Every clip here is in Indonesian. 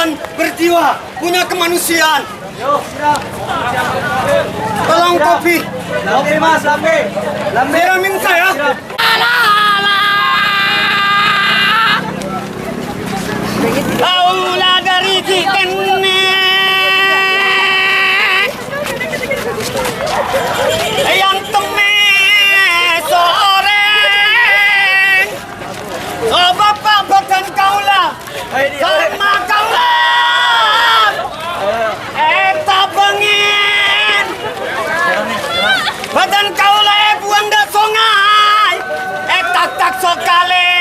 kalian berjiwa, punya kemanusiaan. Tolong kopi. Oke mas, lambe. Siramin saya. Kaulah dari Cikene, yang teme soreng. Oh bapak badan kaulah, sama kaulah. Eta bengin, badan kaulah buang dah songai. Tak tak sokale.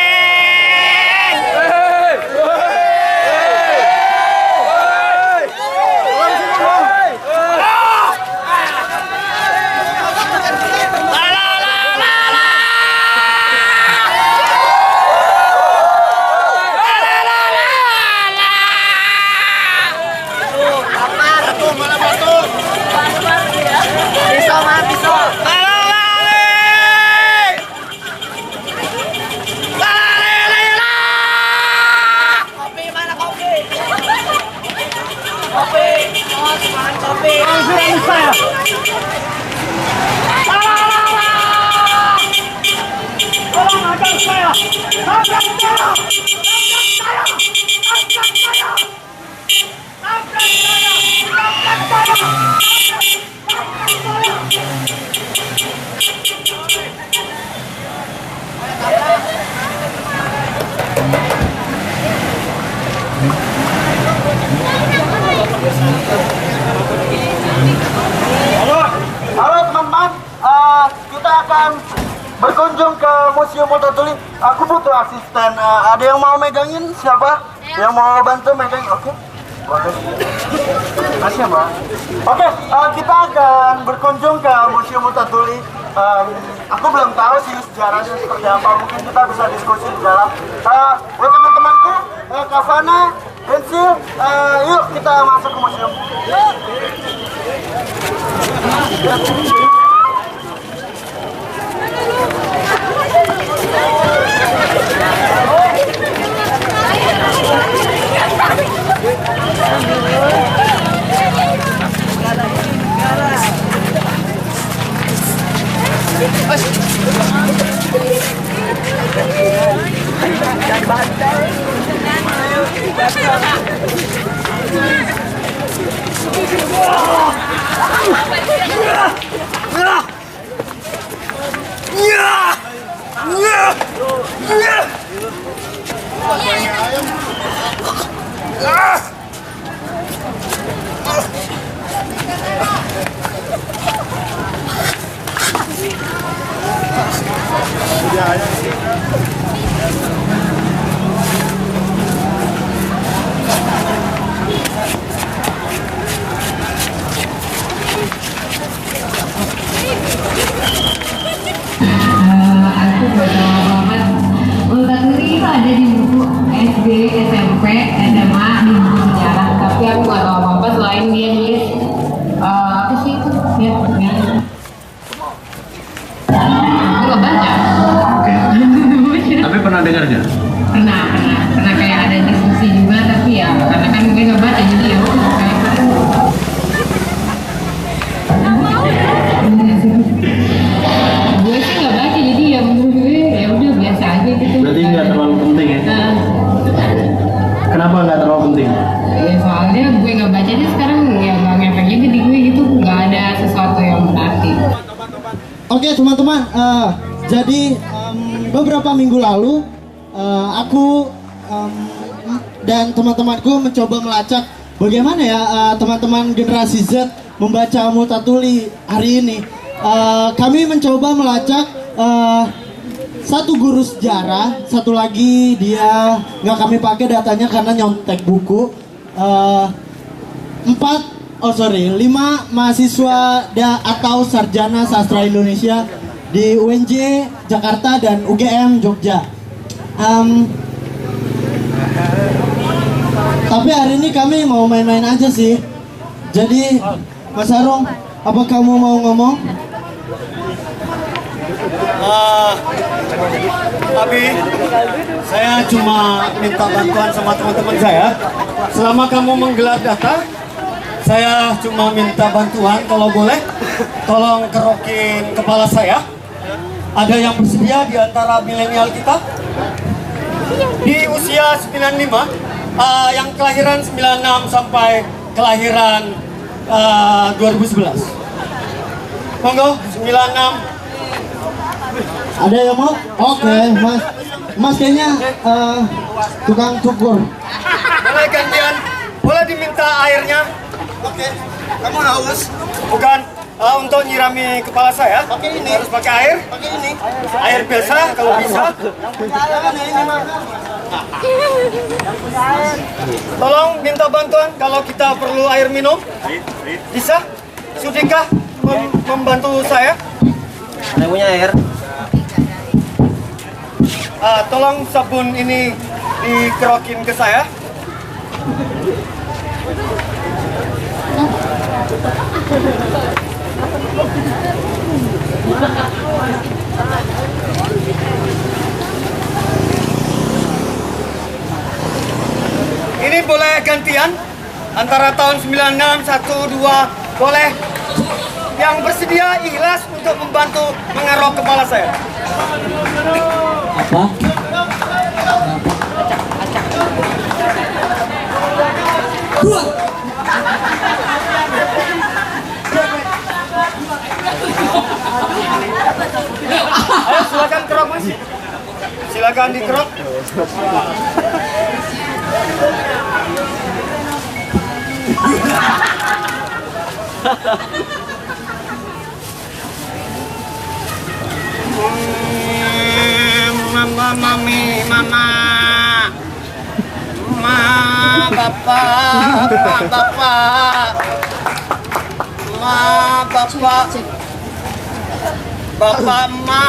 Halo teman-teman, kita akan berkunjung ke Museum Multatuli. Aku butuh asisten. Ada yang mau megangin? Siapa? Yang mau bantu megang? Oke. Boleh. Makasih ya, Mbak. Oke, kita akan berkunjung ke Museum Multatuli. Aku belum tahu sih sejarahnya seperti apa. Mungkin kita bisa diskusi di dalam. Buat teman-temanku, Kavana, Pensil, yuk kita masuk ke museum. Multatuli itu ada di buku SD, SMP, SMA, di buku sejarah. Tapi aku nggak tahu apa-apa selain dia nulis apa sih itu? Ya, aku nggak baca. Oke. Tapi pernah dengar nggak? Pernah kayak ada diskusi juga, tapi ya karena kan gue nggak baca jadi ya kayak gue sih nggak baca jadi ya menurut gue ya udah biasa aja gitu. Berarti nggak terlalu penting ya? Kenapa nggak terlalu penting? Ya soalnya gue nggak baca aja sekarang ya nggak ngefek juga di gue gitu, nggak ada sesuatu yang berarti. Oke teman-teman, jadi beberapa minggu lalu aku dan teman-temanku mencoba melacak bagaimana ya teman-teman generasi Z membaca Multatuli hari ini. Kami mencoba melacak satu guru sejarah, satu lagi dia nggak kami pakai datanya karena nyontek buku. 5 mahasiswa atau sarjana sastra Indonesia di UNJ Jakarta dan UGM Jogja. Tapi hari ini kami mau main-main aja sih. Jadi Mas Harung, apa kamu mau ngomong? Abi, saya cuma minta bantuan sama teman-teman saya. Selama kamu menggelar data, saya cuma minta bantuan kalau boleh. Tolong kerokin kepala saya. Ada yang bersedia di antara milenial kita? Di usia 95, yang kelahiran 96 sampai kelahiran 2011. Monggo, 96. Ada yang mau? Oke, Mas. Mas kayaknya tukang cukur. Boleh gantian? Boleh diminta airnya? Oke. Kamu haus? Bukan. Untuk nyirami kepala saya. Pakai ini. Harus pakai air? Pakai ini. Air biasa kalau bisa. Tolong minta bantuan kalau kita perlu air minum. Bisa? Sudikah membantu saya? Saya punya air. Tolong sabun ini dikerokin ke saya. Ini boleh gantian antara tahun 96, 1, 2, boleh. Yang bersedia ikhlas untuk membantu mengerok kepala saya. Apa? Ayo silakan kerok mas. Silakan dikerok. Mama, mami, mama, bapak, bapak, ma,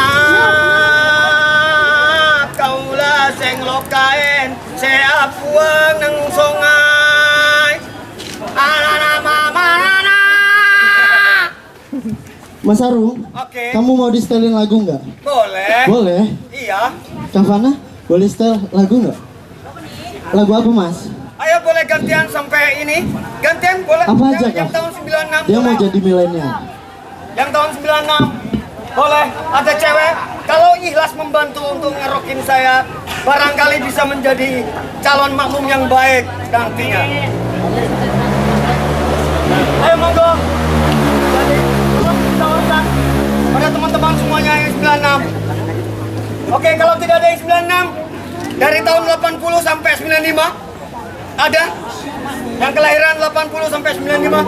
kaulah sing lokain, seap buang nang sungai, anana mama, anana. Mas Arung, Oke, kamu mau di setelin lagu nggak? boleh. Boleh. Iya. Kak Fana, boleh setel lagu nggak? Lagu apa Mas? Ayo boleh gantian sampai ini. Gantian boleh. Apa aja, yang Kak? tahun 96. Dia mau boleh. jadi milenial. Yang tahun 96. Boleh. Ada cewek. Kalau ikhlas membantu untuk ngerokin saya, barangkali bisa menjadi calon makmum yang baik nantinya. Ayo monggo. Jadi, tolong ditawarkan pada teman-teman semuanya yang 96. Oke, kalau tidak ada yang 96, dari tahun 80 sampai 95, ada yang kelahiran 80 sampai 95.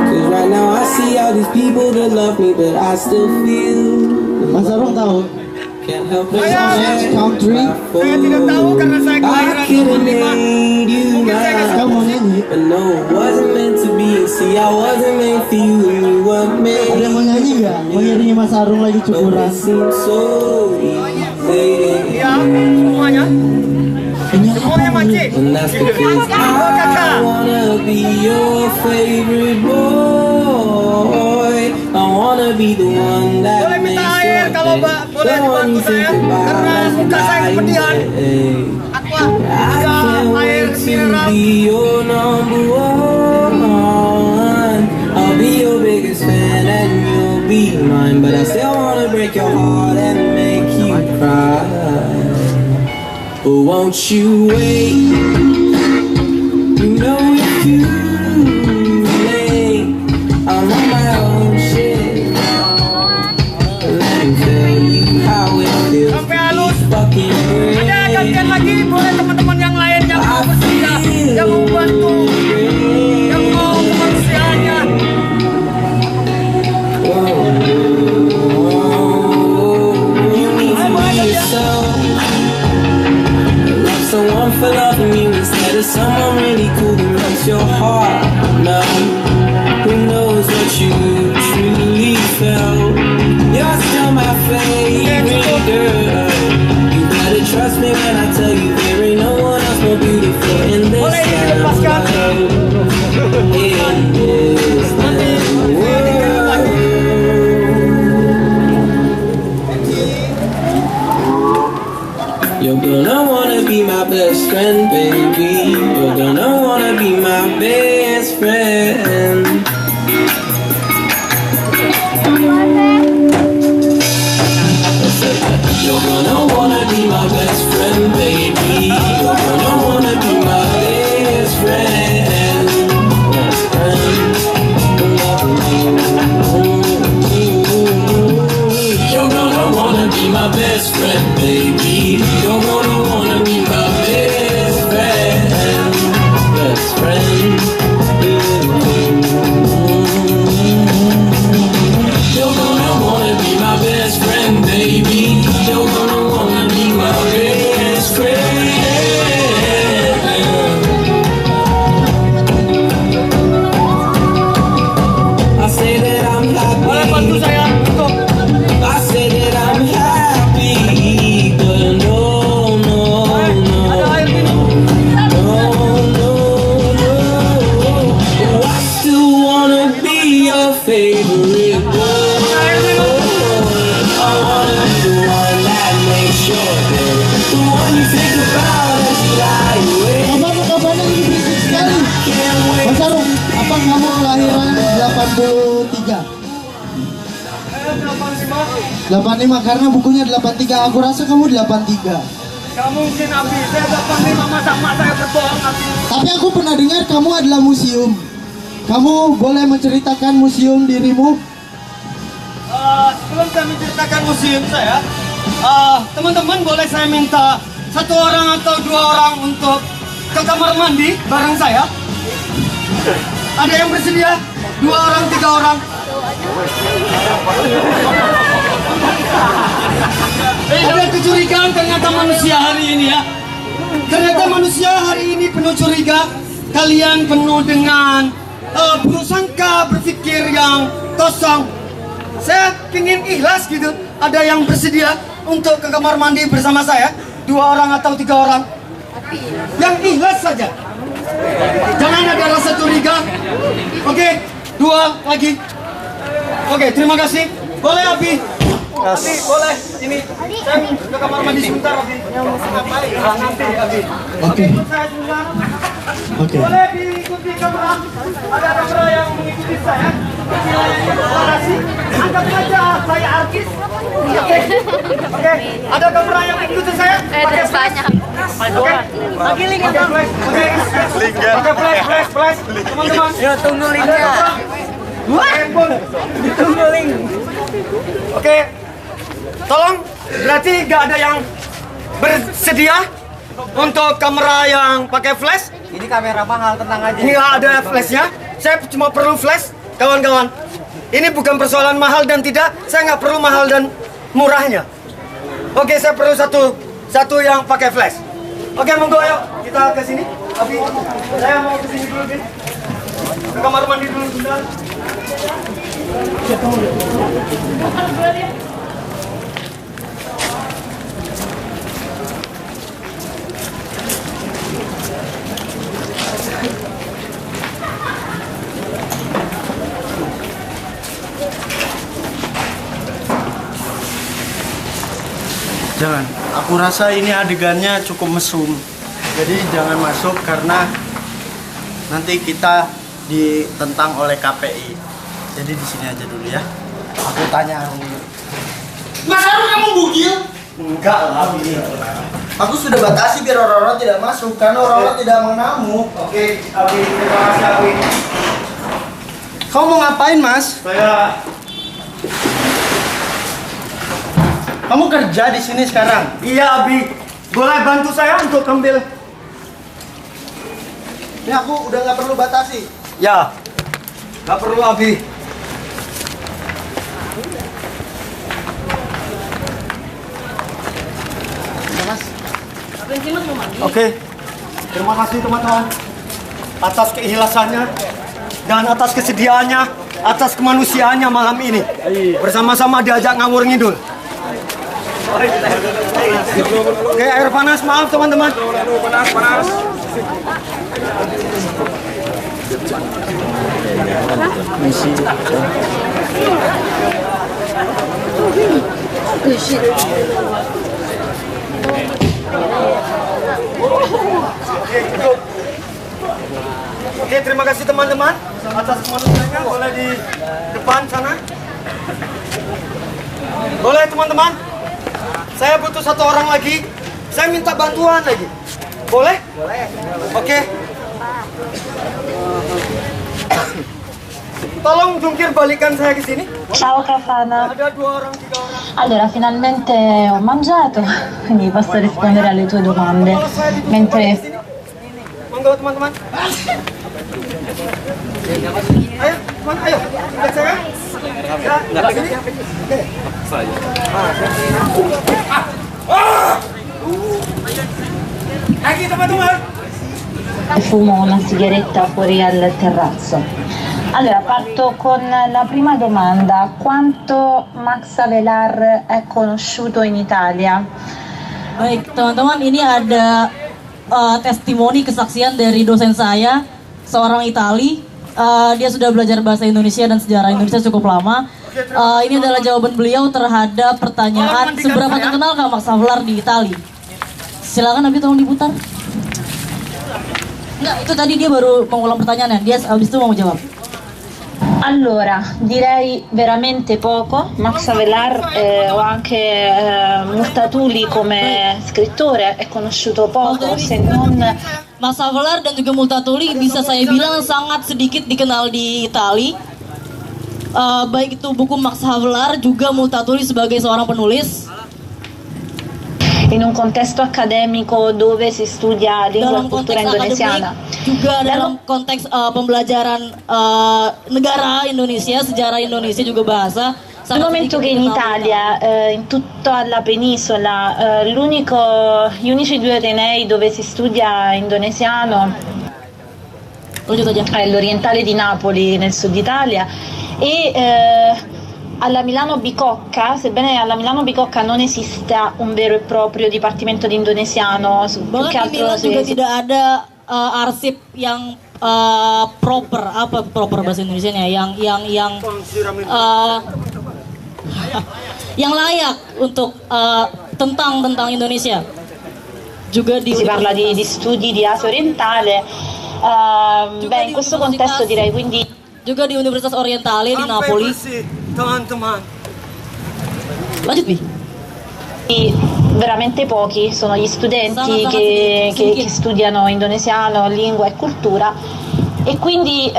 Cause right now I see all these people that love me, but I still feel Mas Arung tahu? can't help but Next country. Saya tidak tahu karena saya I kelahiran could have 95. named you Mungkin saya nggak mine, Kamu mau nyanyi? but no, it wasn't meant to be. See, I wasn't meant for you, and you weren't Ada yang mau meant. nyanyi nggak? Mau nyanyi Mas Arung lagi But cukuran? it seems so easy, Ya, semuanya. Ini apa Semuanya mau mancing. and that's because I wanna be your favorite boy. I wanna be the one that Boleh minta makes air your kalau day, Mbak boleh the one dibantu you saya think about karena muka saya every kepedihan. day. Aqua, I bisa can't air wait to mineral. be your number one. I'll be your biggest fan and you'll be mine, but I still wanna break your heart and make you cry. But won't you wait? You know it's too late. I'm on my own shit. Let me tell you how it feels to Sampai be halus. fucking great. Ada gantian lagi, boleh teman-teman yang lain yang mau bersedia, yang mau bantu, yang mau kemanusiaannya. You need to be yourself. Love someone for loving you instead of someone really cool that makes your heart melt. Who knows what you truly felt? You're still my favorite girl. You better trust me when I tell you there ain't no one else more beautiful in this Boleh ini damn dilepaskan. world. In this damn world. best friend, baby. You're gonna wanna be my best friend. Best friend. You're gonna wanna be my best friend, baby. You're gonna wanna be my best friend. I say that I'm Boleh bantu happy. saya untuk I say that I'm happy, but no, no, no, ada air minum. no, no, no. I still wanna be your favorite boy. I wanna be the one that makes sure that the one you think about as you lie awake. Apa kabarnya ini berisik sekali? Can't wait. Mas Arung, apa kamu kelahiran 83? 85 karena bukunya 83. Aku rasa kamu 83. Gak mungkin Abi, saya 85 masa emak saya berbohong Abi. Tapi aku pernah dengar kamu adalah museum. Kamu boleh menceritakan museum dirimu? Sebelum saya menceritakan museum saya, teman-teman boleh saya minta satu orang atau dua orang untuk ke kamar mandi bareng saya? Ada yang bersedia? 2 orang, 3 orang? Ada kecurigaan ternyata manusia hari ini ya. Ternyata manusia hari ini penuh curiga. Kalian penuh dengan prasangka, berpikir yang kosong. Saya ingin ikhlas gitu. Ada yang bersedia untuk ke kamar mandi bersama saya? 2 orang atau 3 orang? Yang ikhlas saja. Jangan ada rasa curiga. Oke, 2 lagi. Oke, terima kasih. Boleh Abi? Abi, boleh. Ini saya ke kamar mandi sebentar Abi. Nanti Abi. Oke. Saya sebentar. Oke. Boleh diikuti kamera. Ada kamera yang mengikuti saya. Wilayahnya deklarasi. Anggap saja saya artis. Oke. Oke. Ada kamera yang mengikuti saya. Terus banyak. Oke. Lagi link ya, flash. Oke. Pakai flash. Teman-teman. Yo, tunggu linknya. Handphone. Tunggu link. Oke. Tolong, berarti gak ada yang bersedia untuk kamera yang pakai flash? Ini kamera mahal, tenang aja. Ini nggak ada flashnya. Saya cuma perlu flash, kawan-kawan. Ini bukan persoalan mahal dan tidak. Saya nggak perlu mahal dan murahnya. Oke, saya perlu satu yang pakai flash. Oke, monggo ayo kita ke sini. Abi, saya mau ke sini dulu, Bin. Ke kamar mandi dulu bentar. Jangan. Aku rasa ini adegannya cukup mesum. Jadi jangan masuk karena nanti kita ditentang oleh KPI. Jadi di sini aja dulu ya. Aku tanya Arung dulu. Mas Arung, kamu bugil? Enggak lah, Abi. Aku sudah batasi biar orang-orang tidak masuk karena orang-orang tidak mengenalmu. Oke, Abi, terima kasih Abi. Kamu mau ngapain, Mas? Kamu kerja di sini sekarang? Iya, Abi. Boleh bantu saya untuk ambil? Ini aku udah nggak perlu batasi. Ya, nggak perlu Abi. Oke, terima kasih teman-teman atas keikhlasannya dan atas kesediaannya, atas kemanusiaannya malam ini. Bersama-sama diajak ngawur ngidul. Oke, air panas, maaf teman-teman. Panas. Oke, terima kasih teman-teman atas kemanusiaannya. Boleh di depan sana. Boleh teman-teman. Saya butuh satu orang lagi. Saya minta bantuan lagi. Boleh? Boleh. Oke. Tolong jungkir balikan saya ke sini. Ciao Cafana. Ada 2 orang, 3 orang. Allora, finalmente ho mangiato, quindi posso rispondere alle tue domande. Mentre Monggo teman-teman. Ayo, teman, ayo. Lihat saya. Ya, sini. Lagi teman-teman. fumo una sigaretta fuori al terrazzo. Allora, parto con la prima domanda. Quanto Max Avelar è conosciuto in Italia? Baik, teman-teman, ini ada testimoni kesaksian dari dosen saya, seorang Itali. Dia sudah belajar bahasa Indonesia dan sejarah Indonesia cukup lama. Ini adalah jawaban beliau terhadap pertanyaan seberapa terkenalkah Max Havelaar di Itali. Silakan Abi tolong diputar. Enggak, itu tadi dia baru mengulang pertanyaannya. Dia habis itu mau jawab. Allora, direi veramente poco. Max Avelar o anche Multatuli come scrittore è conosciuto poco, se non... Max Havelaar dan juga Multatuli bisa saya bilang sangat sedikit dikenal di Itali. Baik itu buku Max Havelaar juga Multatuli sebagai seorang penulis. In un contesto accademico dove si studia lingua e cultura indonesiana. Juga dalam konteks pembelajaran negara Indonesia, sejarah Indonesia juga bahasa. Dal momento che in Italia, in tutta la penisola, gli unici 2 atenei dove si studia indonesiano è l'Orientale di Napoli nel sud Italia e alla Milano Bicocca, sebbene alla Milano Bicocca non esista un vero e proprio dipartimento di indonesiano, più che altro juga tidak ada arsip yang proper, apa proper bahasa Indonesianya, yang layak untuk tentang Indonesia. Juga si parla di studi di Asia orientale, in questo contesto direi quindi juga di Universitas Orientale di Napoli. Teman-teman. Lanjut, Bi. Veramente pochi sono gli studenti che studiano indonesiano, lingua e cultura e quindi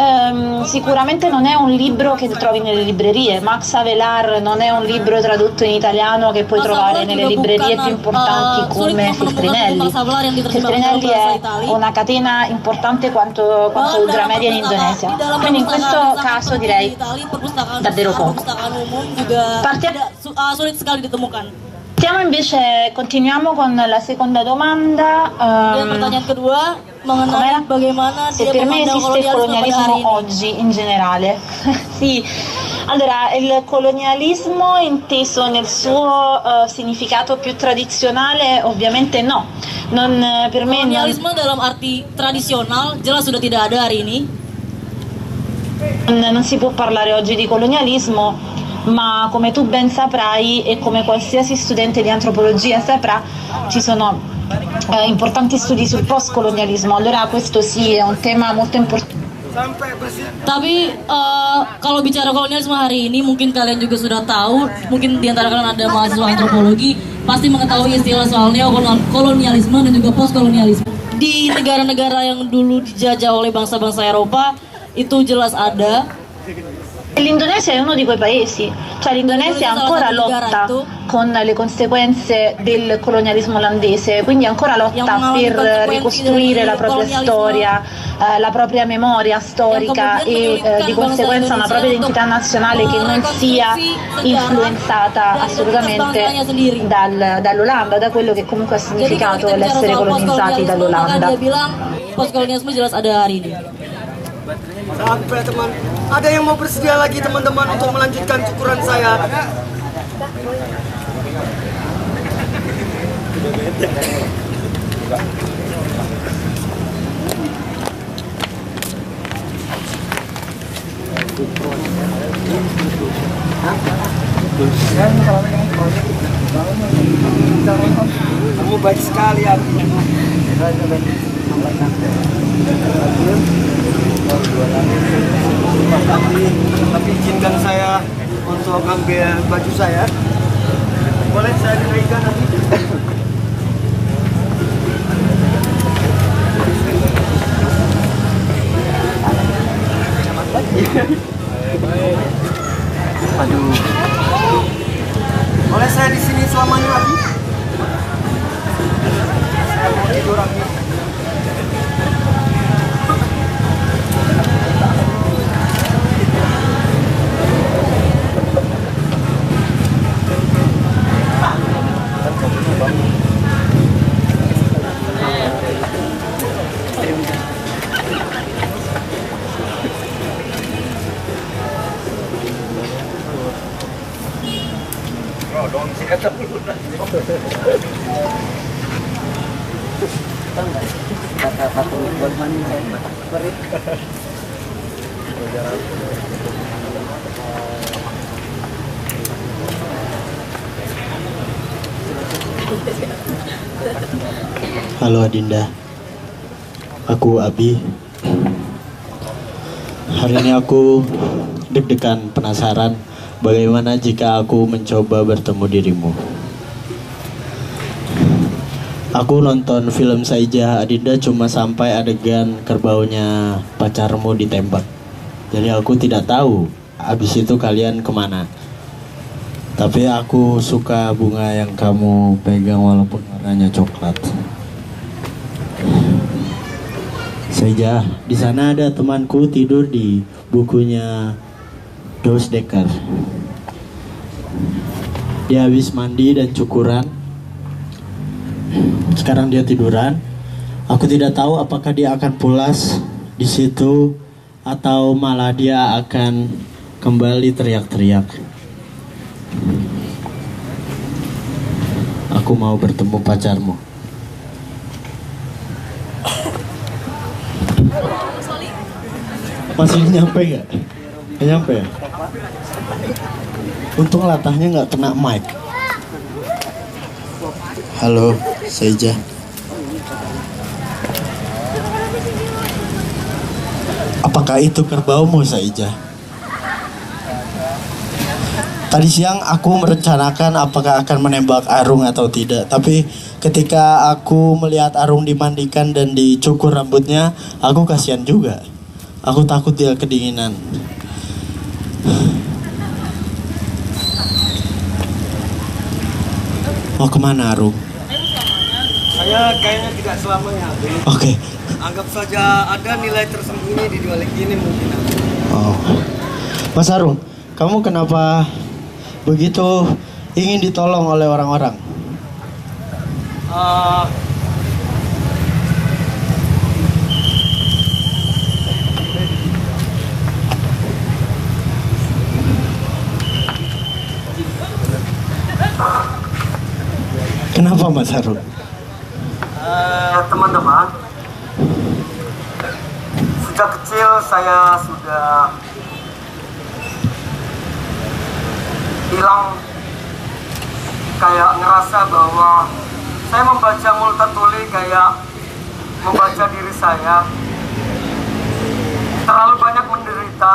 sicuramente non è un libro che trovi nelle librerie. Max Avelar non è un libro tradotto in italiano che puoi trovare nelle librerie più importanti come Feltrinelli. Feltrinelli è una catena importante quanto Ultramedia in Indonesia, quindi in questo caso direi davvero poco. Sulit sekali ditemukan. Continuiamo con la seconda domanda. Pertanyaan kedua mengenai bagaimana se per me esiste il colonialismo oggi in generale. Sì, allora il colonialismo inteso nel suo significato più tradizionale ovviamente no. Per me kolonialisme dalam arti tradisional jelas sudah tidak ada hari ini. Non si può parlare oggi di colonialismo, ma come tu ben saprai e come qualsiasi studente di antropologia saprà, ci sono importanti studi sul post-colonialismo. Allora questo sì è un tema molto importante. Tapi kalau bicara kolonialisme hari ini mungkin kalian juga sudah tahu, mungkin di antara kalian ada mahasiswa antropologi pasti mengetahui istilah soal neokolonialisme dan juga postkolonialisme. Di negara-negara yang dulu dijajah oleh bangsa-bangsa Eropa itu jelas ada. L'Indonesia è uno di quei paesi, cioè l'Indonesia ancora lotta con le conseguenze del colonialismo olandese, quindi ancora lotta per ricostruire la propria storia, la propria memoria storica e di conseguenza una propria identità nazionale che non sia influenzata assolutamente dall'Olanda, da quello che comunque ha significato l'essere colonizzati dall'Olanda. Postkolonialisme jelas ada hari ini. Sampai teman, ada yang mau bersedia lagi teman-teman untuk melanjutkan cukuran saya? Kamu baik sekali ya. Tapi izinkan saya untuk ambil baju saya. Boleh saya dinaikkan nanti? Aduh. Boleh saya di sini selamanya, Abi? Saya mau tidur, Abi. Halo Adinda, aku Abi. Hari ini aku deg-degan penasaran bagaimana jika aku mencoba bertemu dirimu. Aku nonton film Saijah Adinda cuma sampai adegan kerbaunya pacarmu ditembak. Jadi aku tidak tahu abis itu kalian kemana. Tapi aku suka bunga yang kamu pegang walaupun warnanya coklat. Saja, di sana ada temanku tidur di bukunya Dos Dekker. Dia habis mandi dan cukuran. Sekarang dia tiduran. Aku tidak tahu apakah dia akan pulas di situ atau malah dia akan kembali teriak-teriak. Aku mau bertemu pacarmu. Masih nyampe nggak? Nggak nyampe ya? Untung latahnya nggak kena mic. Halo, Saijah. Apakah itu kerbaumu, Saijah? Tadi siang aku merencanakan apakah akan menembak Arung atau tidak. Tapi ketika aku melihat Arung dimandikan dan dicukur rambutnya, aku kasihan juga. Aku takut dia kedinginan. Mau kemana, Arung? Saya kayaknya tidak selamanya, Abi. Oke. Anggap saja ada nilai tersembunyi di balik ini mungkin. Oh, Mas Arung, kamu kenapa begitu ingin ditolong oleh orang-orang? Kenapa Mas Arung? Teman-teman, sejak kecil saya sudah hilang kayak ngerasa bahwa saya membaca Multatuli kayak membaca diri saya. Terlalu banyak menderita.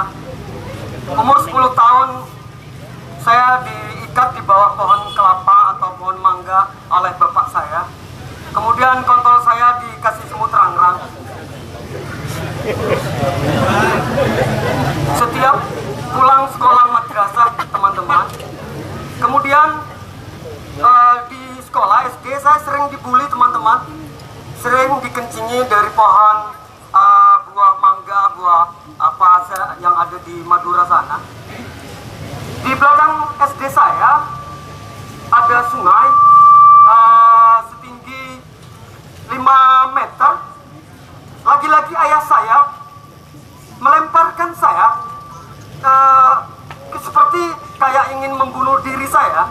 Umur 10 tahun saya diikat di bawah pohon kelapa atau pohon mangga oleh bapak saya. Kemudian kontol saya dikasih semut rangrang. Setiap pulang sekolah madrasah, teman-teman. Kemudian di sekolah SD saya sering dibully, teman-teman. Sering dikencingi dari pohon buah mangga, buah apa yang ada di Madura sana. Di belakang SD saya ada sungai setinggi 5 meter. Lagi-lagi ayah saya melemparkan saya seperti kayak ingin membunuh diri saya.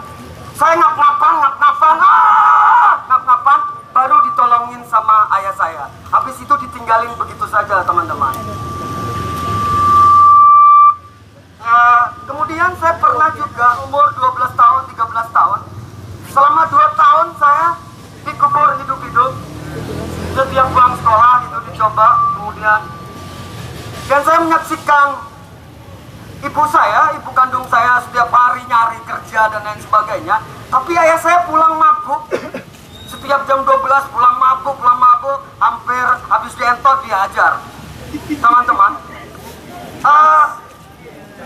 Saya ngap-ngapan, baru ditolongin sama ayah saya. Habis itu ditinggalin begitu saja, teman-teman. Kemudian saya pernah juga umur 12 tahun, 13 tahun. Selama 2 tahun saya dikubur hidup-hidup. Setiap pulang sekolah itu dicoba. Kemudian dan saya menyaksikan ibu saya, ibu kandung saya setiap hari nyari kerja dan lain sebagainya. Tapi ayah saya pulang mabuk. Setiap jam 12 pulang mabuk, hampir habis dientot diajar. Teman-teman,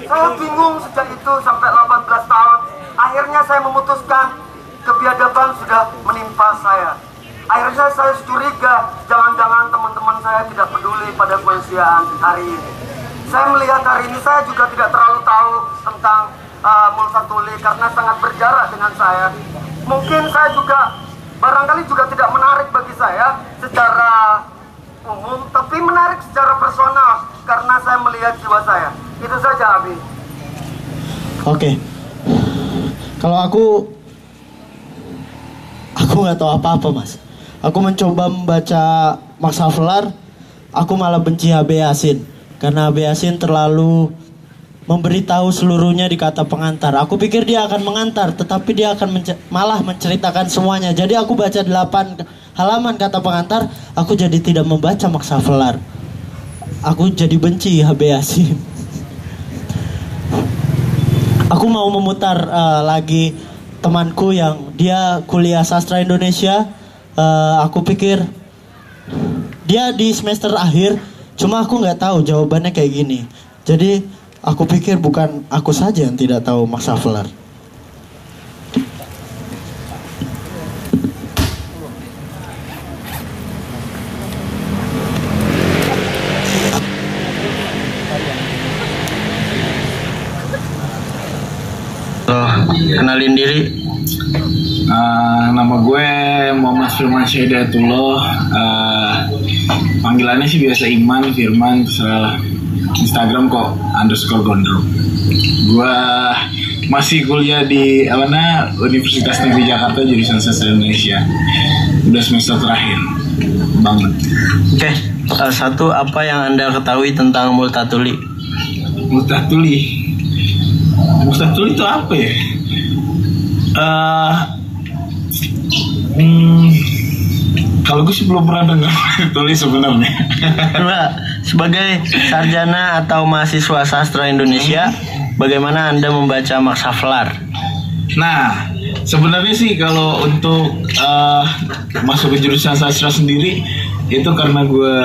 Saya bingung sejak itu sampai 18 tahun. Akhirnya saya memutuskan kebiadaban sudah menimpa saya. Akhirnya saya curiga, jangan-jangan teman-teman saya tidak peduli pada kemanusiaan hari ini. Saya melihat hari ini saya juga tidak terlalu tahu tentang Multatuli karena sangat berjarak dengan saya. Mungkin saya juga barangkali juga tidak menarik bagi saya secara umum, tapi menarik secara personal karena saya melihat jiwa saya. Itu saja, Abi. Oke. Kalau aku nggak tahu apa-apa, Mas. Aku mencoba membaca Max Havelaar, aku malah benci H.B. Yasin karena H.B. Yasin terlalu memberitahu seluruhnya di kata pengantar. Aku pikir dia akan mengantar, tetapi dia akan malah menceritakan semuanya. Jadi aku baca 8 halaman kata pengantar, aku jadi tidak membaca Max Havelaar. Aku jadi benci H.B. Yasin. Aku mau memutar lagi temanku yang dia kuliah sastra Indonesia. Aku pikir dia di semester akhir, cuma aku nggak tahu jawabannya kayak gini. Jadi aku pikir bukan aku saja yang tidak tahu Max Havelaar. Kenalin diri. Nama gue Muhammad Firman Syahidayatullah. Panggilannya sih biasa Iman, Firman, terserah. Instagram kok _gondrong. Gue masih kuliah di Universitas Negeri Jakarta jurusan Sastra Indonesia. Udah semester terakhir banget. Oke, satu apa yang Anda ketahui tentang Multatuli? Multatuli itu apa ya? Kalau gue sih belum pernah dengar tulis sebenarnya. Sebagai sarjana atau mahasiswa sastra Indonesia, bagaimana Anda membaca Max Havelaar? Nah, sebenarnya sih kalau untuk masuk ke jurusan sastra sendiri itu karena gue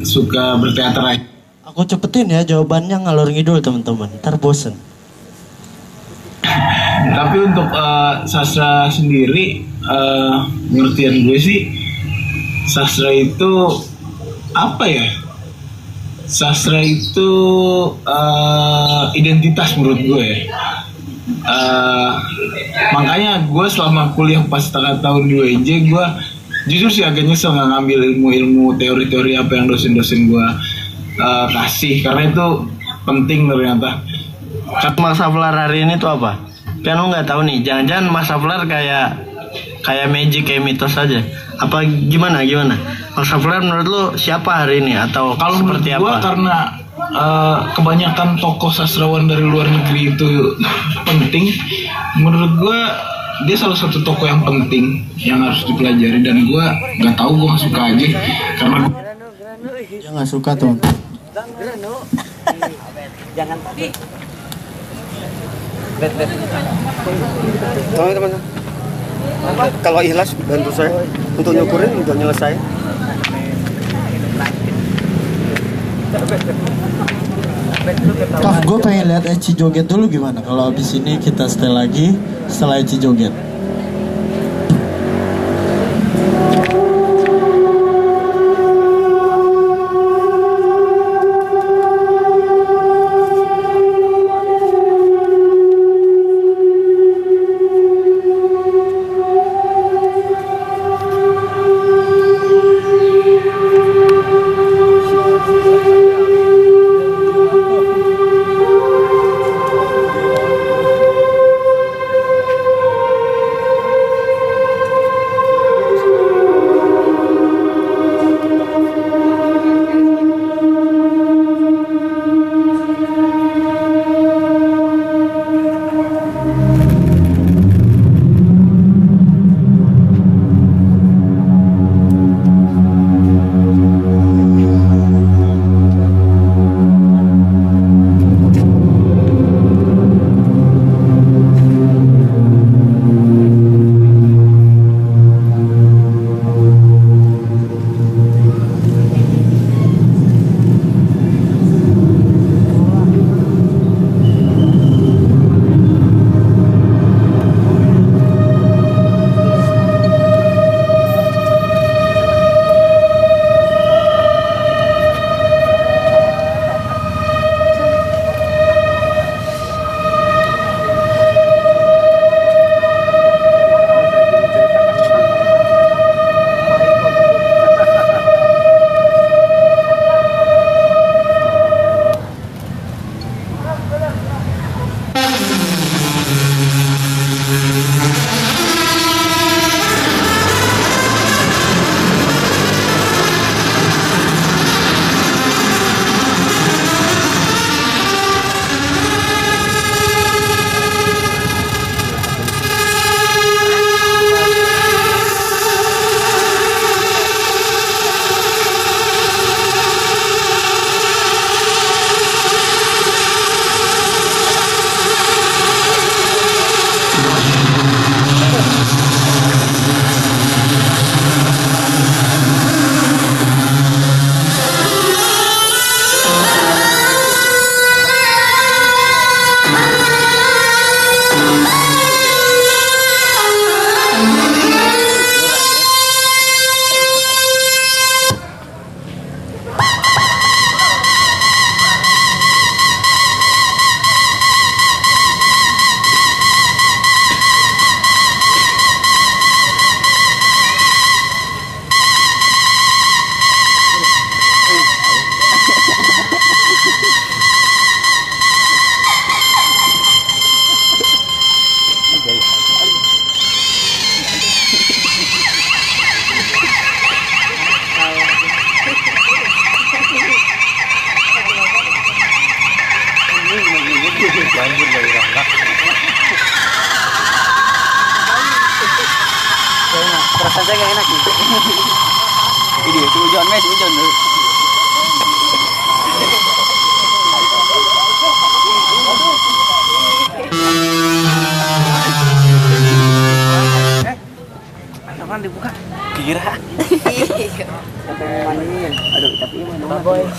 suka berteater aja. Aku cepetin ya jawabannya, ngalor ngidul teman-teman, ntar bosen. Tapi untuk sastra sendiri, pengertian gue sih sastra itu apa ya? Sastra itu identitas menurut gue. Makanya gue selama kuliah pas setengah tahun di UNJ, gue jujur sih agak nyesel nggak ngambil ilmu teori-teori apa yang dosen-dosen gue kasih, karena itu penting ternyata. Max Havelaar hari ini tuh apa? Kan lu nggak tahu nih, jangan-jangan Max Havelaar kayak magic, kayak mitos aja. Apa gimana? Max Havelaar menurut lu siapa hari ini atau kalau seperti menurut gua apa? Karena kebanyakan tokoh sastrawan dari luar negeri itu penting. Menurut gua dia salah satu tokoh yang penting yang harus dipelajari, dan gua nggak tahu, gua nggak suka aja karena dia nggak suka tuh. Jangan Teman-teman, kalau ikhlas bantu saya untuk nyukurin, untuk nyelesai. Kaf, gue pengen lihat Eci joget dulu gimana. Kalau abis ini kita setel lagi setelah Eci joget.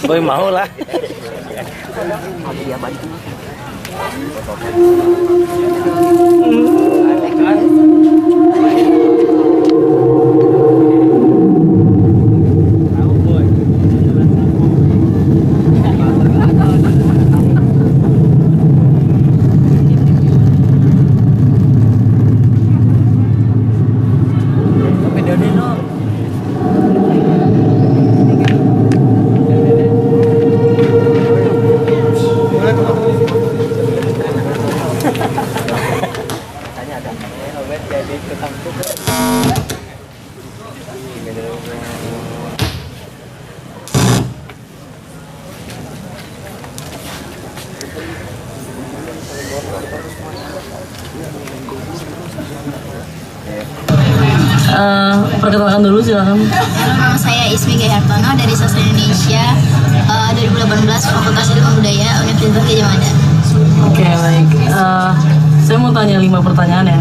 Boy mau lah. Perkenalkan dulu silakan. Nama saya Ismi Gayartono dari Sastra Indonesia 2018 Fakultas Ilmu Budaya Universitas Gadjah Mada. Oke, baik. Saya mau tanya 5 pertanyaan ya.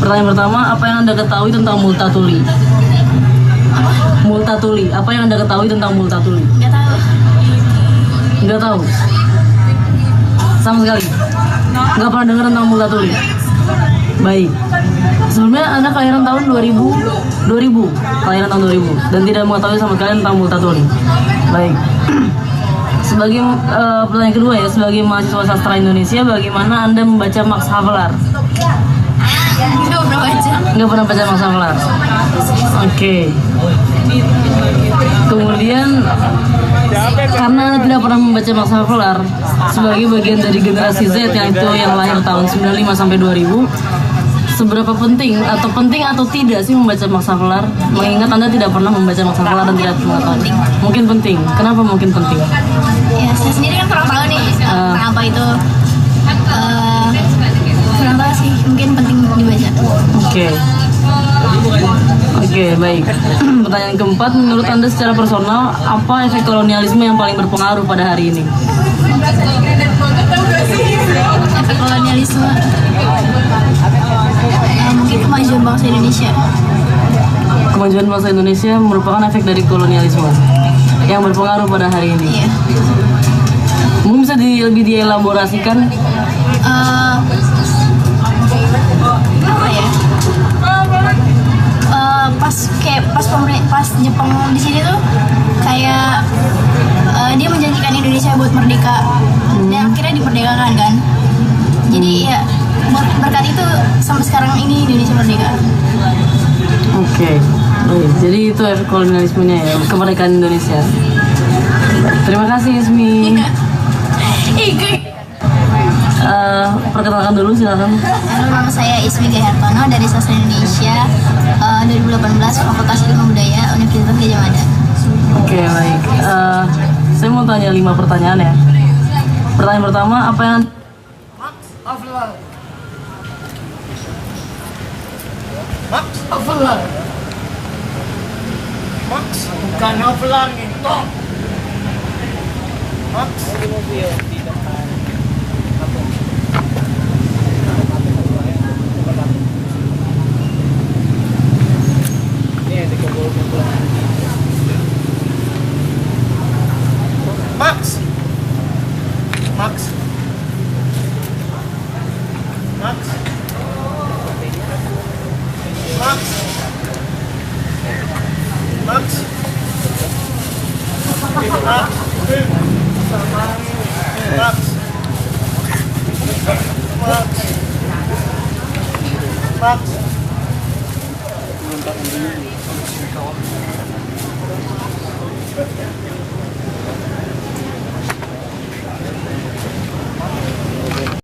Pertanyaan pertama, apa yang Anda ketahui tentang Multatuli? Multatuli, apa yang Anda ketahui tentang Multatuli? Nggak tahu. Nggak tahu? Sama sekali? Nggak pernah dengar tentang Multatuli? Baik. Sebelumnya Anda kelahiran tahun 2000, kelahiran tahun 2000 dan tidak mengetahui sama sekali tentang Multatuli. Baik. Sebagai pertanyaan kedua ya, sebagai mahasiswa sastra Indonesia, bagaimana Anda membaca Max Havelaar? Nggak pernah baca. Nggak pernah baca Max Havelaar. Oke. Kemudian karena Anda tidak pernah membaca Max Havelaar, sebagai bagian dari generasi Z yang lahir tahun 95 sampai 2000, seberapa penting atau tidak sih membaca Max Havelaar? Mengingat Anda tidak pernah membaca Max Havelaar dan tidak mengetahui. Mungkin penting. Kenapa mungkin penting? Ya, saya sendiri kan kurang tahu nih tentang apa itu. Kurang tahu sih, mungkin penting dibaca. Oke, baik. Pertanyaan keempat, menurut Anda secara personal, apa efek kolonialisme yang paling berpengaruh pada hari ini? Efek kolonialisme, mungkin kemajuan bangsa Indonesia. Kemajuan bangsa Indonesia merupakan efek dari kolonialisme yang berpengaruh pada hari ini. Iya. Mungkin bisa lebih dielaborasikan? Apa ya? Pas Jepang di sini tuh kayak dia menjanjikan Indonesia buat merdeka dan akhirnya diperdekakan kan. Jadi ya berkat itu sampai sekarang ini Indonesia merdeka. Oke. Baik. Jadi itu efek kolonialismenya ya, kemerdekaan Indonesia. Terima kasih Ismi. Perkenalkan dulu silakan. Nama saya Ismi Gayartono dari Sastra Indonesia 2018 Fakultas Ilmu Budaya Universitas Gadjah Mada. Oke, baik. Saya mau tanya 5 pertanyaan ya. Pertanyaan pertama, apa yang Max Havelaar. Max bukan Havelaar gitu. Max. Max.